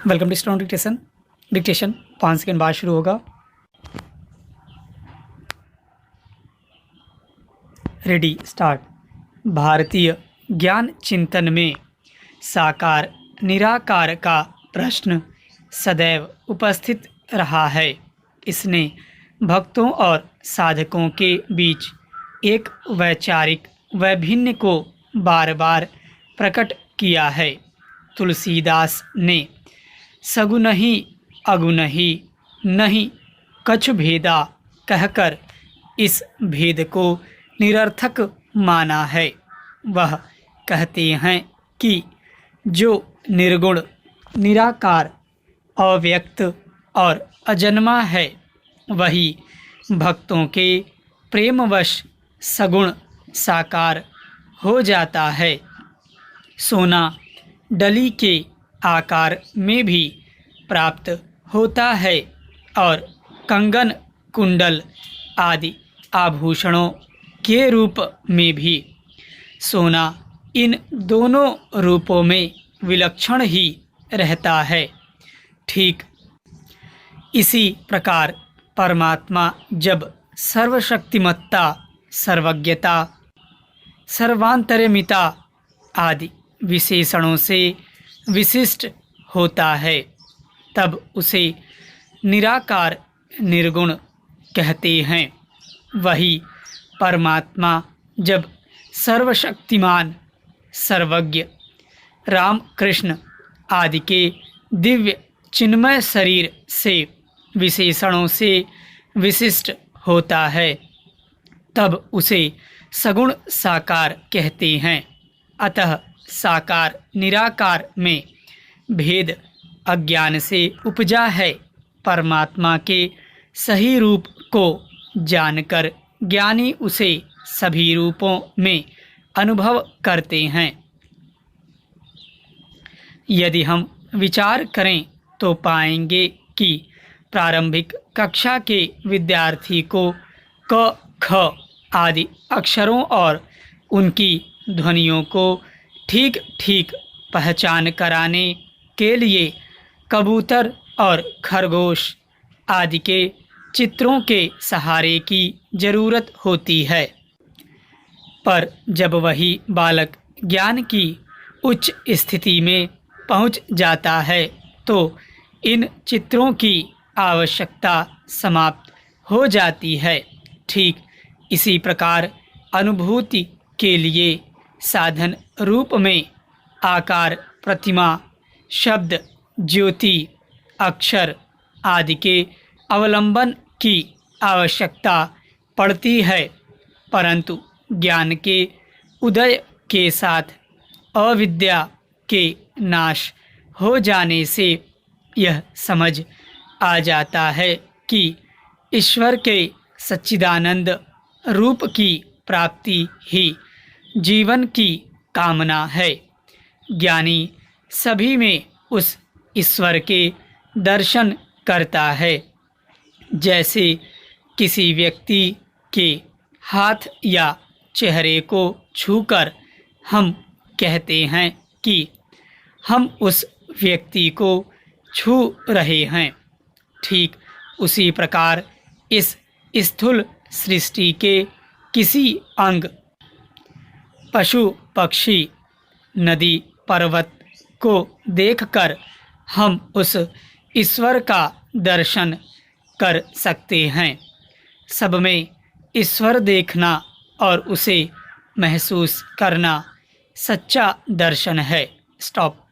Welcome to stone dictation. Dictation 5 second बाद शुरू होगा। Ready start. भारतीय ज्ञान चिंतन में साकार निराकार का प्रश्न सदैव उपस्थित रहा है। इसने भक्तों और साधकों के बीच एक वैचारिक वैभिन्न को बार बार प्रकट किया है। तुलसीदास ने सगुनहि अगुनहि नहीं कछु भेदा कहकर इस भेद को निरर्थक माना है। वह कहते हैं कि जो निर्गुण निराकार अव्यक्त और अजन्मा है वही भक्तों के प्रेमवश सगुण साकार हो जाता है। सोना डली के आकार में भी प्राप्त होता है और कंगन कुंडल आदि आभूषणों के रूप में भी। सोना इन दोनों रूपों में विलक्षण ही रहता है। ठीक इसी प्रकार परमात्मा जब सर्वशक्तिमत्ता, सर्वज्ञता, सर्वांतर्यमिता आदि विशेषणों से विशिष्ट होता है तब उसे निराकार निर्गुण कहते हैं। वही परमात्मा जब सर्वशक्तिमान, सर्वज्ञ, राम कृष्ण आदि के दिव्य चिन्मय शरीर से विशेषणों से विशिष्ट होता है तब उसे सगुण साकार कहते हैं। अतः साकार निराकार में भेद अज्ञान से उपजा है। परमात्मा के सही रूप को जानकर ज्ञानी उसे सभी रूपों में अनुभव करते हैं। यदि हम विचार करें तो पाएंगे कि प्रारंभिक कक्षा के विद्यार्थी को क, ख आदि अक्षरों और उनकी ध्वनियों को ठीक ठीक पहचान कराने के लिए कबूतर और खरगोश आदि के चित्रों के सहारे की जरूरत होती है। पर जब वही बालक ज्ञान की उच्च स्थिति में पहुंच जाता है तो इन चित्रों की आवश्यकता समाप्त हो जाती है। ठीक इसी प्रकार अनुभूति के लिए साधन रूप में आकार, प्रतिमा, शब्द, ज्योति, अक्षर आदि के अवलंबन की आवश्यकता पड़ती है। परंतु ज्ञान के उदय के साथ अविद्या के नाश हो जाने से यह समझ आ जाता है कि ईश्वर के सच्चिदानंद रूप की प्राप्ति ही जीवन की कामना है। ज्ञानी सभी में उस ईश्वर के दर्शन करता है। जैसे किसी व्यक्ति के हाथ या चेहरे को छूकर हम कहते हैं कि हम उस व्यक्ति को छू रहे हैं। ठीक उसी प्रकार इस स्थूल सृष्टि के किसी अंग, पशु पक्षी, नदी पर्वत को देखकर हम उस ईश्वर का दर्शन कर सकते हैं। सब में ईश्वर देखना और उसे महसूस करना सच्चा दर्शन है। स्टॉप।